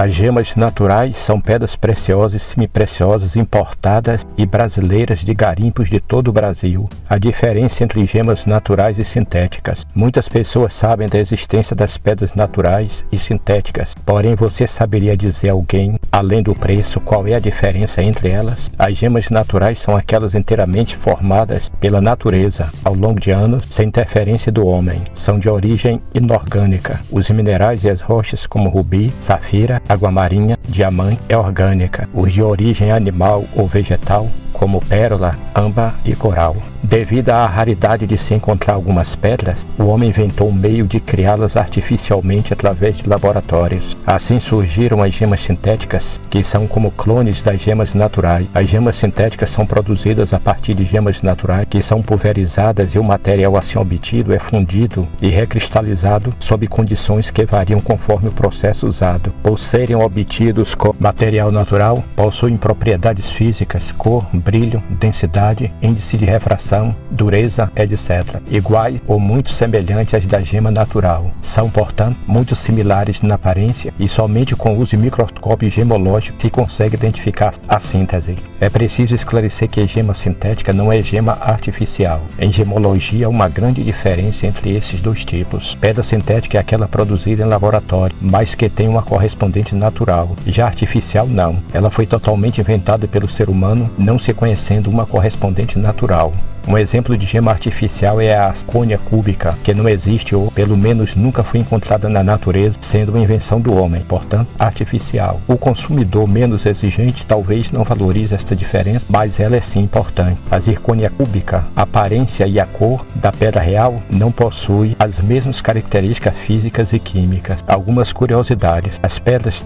As gemas naturais são pedras preciosas e semipreciosas importadas e brasileiras de garimpos de todo o Brasil. A diferença entre gemas naturais e sintéticas. Muitas pessoas sabem da existência das pedras naturais e sintéticas, porém você saberia dizer a alguém, além do preço, qual é a diferença entre elas? As gemas naturais são aquelas inteiramente formadas pela natureza ao longo de anos, sem interferência do homem. São de origem inorgânica. Os minerais e as rochas como rubi, safira, água marinha, diamante é orgânica. Os de origem animal ou vegetal, como pérola, âmbar e coral. Devido à raridade de se encontrar algumas pedras, o homem inventou um meio de criá-las artificialmente através de laboratórios. Assim surgiram as gemas sintéticas, que são como clones das gemas naturais. As gemas sintéticas são produzidas a partir de gemas naturais, que são pulverizadas e o material assim obtido é fundido e recristalizado sob condições que variam conforme o processo usado. Por serem obtidos com material natural, possuem propriedades físicas, cor, brilho, densidade, índice de refração, dureza, etc., iguais ou muito semelhantes às da gema natural. São, portanto, muito similares na aparência e somente com o uso de microscópio gemológico se consegue identificar a síntese. É preciso esclarecer que gema sintética não é gema artificial. Em gemologia, há uma grande diferença entre esses dois tipos. Pedra sintética é aquela produzida em laboratório, mas que tem uma correspondente natural. Já artificial, não. Ela foi totalmente inventada pelo ser humano, não se conhecendo uma correspondente natural. Um exemplo de gema artificial é a cônia cúbica, que não existe ou, pelo menos, nunca foi encontrada na natureza, sendo uma invenção do homem, portanto, artificial. O consumidor menos exigente talvez não valorize esta diferença, mas ela é sim importante. A zircônia cúbica, a aparência e a cor da pedra real não possui as mesmas características físicas e químicas. Algumas curiosidades.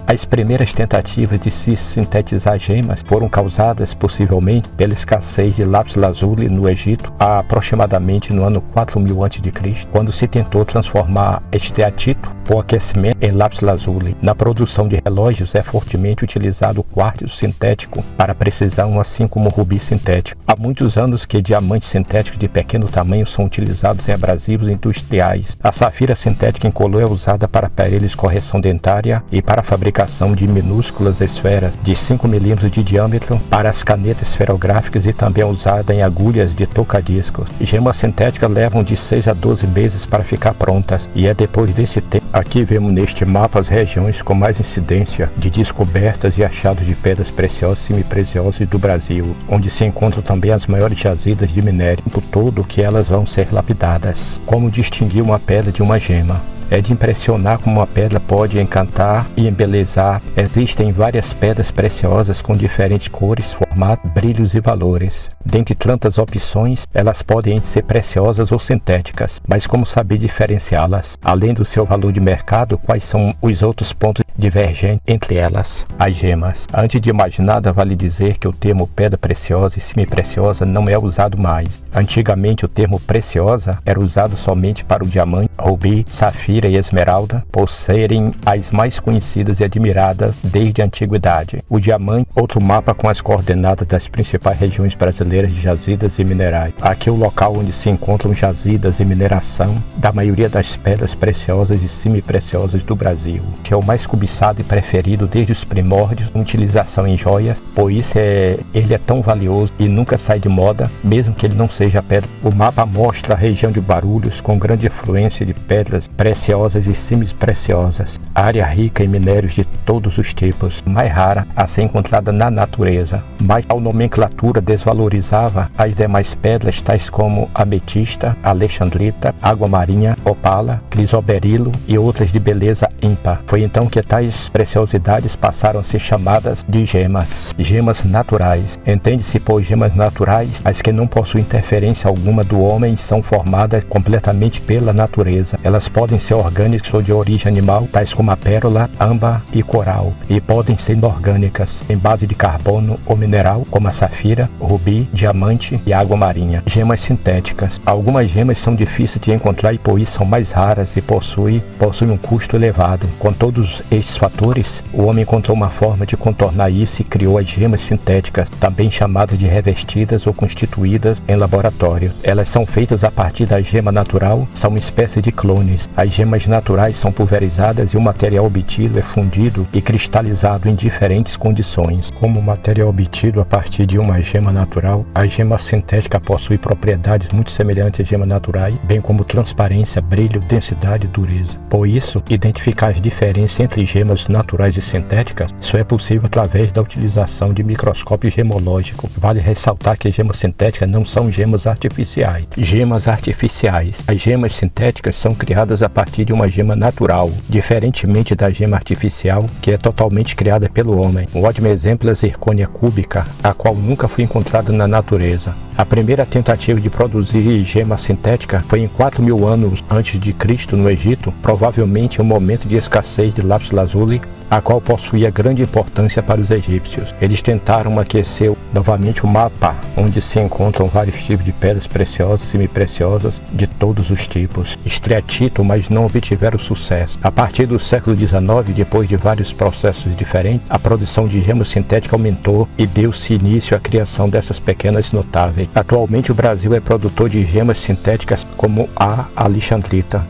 As primeiras tentativas de se sintetizar gemas foram causadas, possivelmente, pela escassez de lápis lazuli no Egito, há aproximadamente no ano 4000 a.C., quando se tentou transformar esteatito por aquecimento em lápis lazuli. Na produção de relógios é fortemente utilizado o quartzo sintético para precisão, assim como o rubi sintético. Há muitos anos que diamantes sintéticos de pequeno tamanho são utilizados em abrasivos industriais. A safira sintética incolor é usada para aparelhos de correção dentária e para a fabricação de minúsculas esferas de 5 mm de diâmetro para as canetas esferográficas e também é usada em agulhas de tocadiscos. Gemas sintéticas levam de 6 a 12 meses para ficar prontas e é depois desse tempo. Aqui vemos neste mapa as regiões com mais incidência de descobertas e achados de pedras preciosas e semipreciosas do Brasil, onde se encontram também as maiores jazidas de minério, por todo que elas vão ser lapidadas. Como distinguir uma pedra de uma gema? É de impressionar como uma pedra pode encantar e embelezar. Existem várias pedras preciosas com diferentes cores, formatos, brilhos e valores. Dentre tantas opções, elas podem ser preciosas ou sintéticas, mas como saber diferenciá-las? Além do seu valor de mercado, quais são os outros pontos divergentes entre elas? As gemas. Antes de mais nada, vale dizer que o termo pedra preciosa e semipreciosa não é usado mais. Antigamente, o termo preciosa era usado somente para o diamante, rubi, safira e esmeralda, por serem as mais conhecidas e admiradas desde a antiguidade. O diamante, outro mapa com as coordenadas das principais regiões brasileiras de jazidas e minerais. Aqui é o local onde se encontram jazidas e mineração da maioria das pedras preciosas e semipreciosas do Brasil, que é o mais cobiçado e preferido desde os primórdios, com utilização em joias, por isso ele é tão valioso e nunca sai de moda, mesmo que ele não seja pedra. O mapa mostra a região de Guarulhos com grande influência de pedras preciosas e semipreciosas, área rica em minérios de todos os tipos, mais rara a ser encontrada na natureza, mas a nomenclatura desvalorizava as demais pedras tais como ametista, alexandrita, água marinha, opala, crisoberilo e outras de beleza ímpar. Foi então que tais preciosidades passaram a ser chamadas de gemas. Gemas naturais. Entende-se por gemas naturais as que não possuem interferência alguma do homem e são formadas completamente pela natureza. Elas podem ser orgânicas ou de origem animal, tais como a pérola, âmbar e coral, e podem ser inorgânicas, em base de carbono ou mineral. mineral, como a safira, rubi, diamante e água marinha. Gemas sintéticas. Algumas gemas são difíceis de encontrar e por isso são mais raras e possuem um custo elevado. Com todos estes fatores, o homem encontrou uma forma de contornar isso e criou as gemas sintéticas, também chamadas de revestidas ou constituídas em laboratório. Elas são feitas a partir da gema natural, são uma espécie de clones. As gemas naturais são pulverizadas e o material obtido é fundido e cristalizado em diferentes condições. Como o material obtido a partir de uma gema natural, a gema sintética possui propriedades muito semelhantes às gemas naturais, bem como transparência, brilho, densidade e dureza. Por isso, identificar as diferenças entre gemas naturais e sintéticas só é possível através da utilização de microscópio gemológico. Vale ressaltar que as gemas sintéticas não são gemas artificiais. Gemas artificiais. As gemas sintéticas são criadas a partir de uma gema natural, diferentemente da gema artificial, que é totalmente criada pelo homem. Um ótimo exemplo é a zircônia cúbica, a qual nunca foi encontrada na natureza. A primeira tentativa de produzir gema sintética foi em 4.000 anos antes de Cristo no Egito, provavelmente em um momento de escassez de lápis lazuli, a qual possuía grande importância para os egípcios. Eles tentaram aquecer novamente o mapa, onde se encontram vários tipos de pedras preciosas e semipreciosas de todos os tipos, esteatito, mas não obtiveram sucesso. A partir do século XIX, depois de vários processos diferentes, a produção de gema sintética aumentou e deu-se início à criação dessas pequenas notáveis. Atualmente o Brasil é produtor de gemas sintéticas como a alexandrita.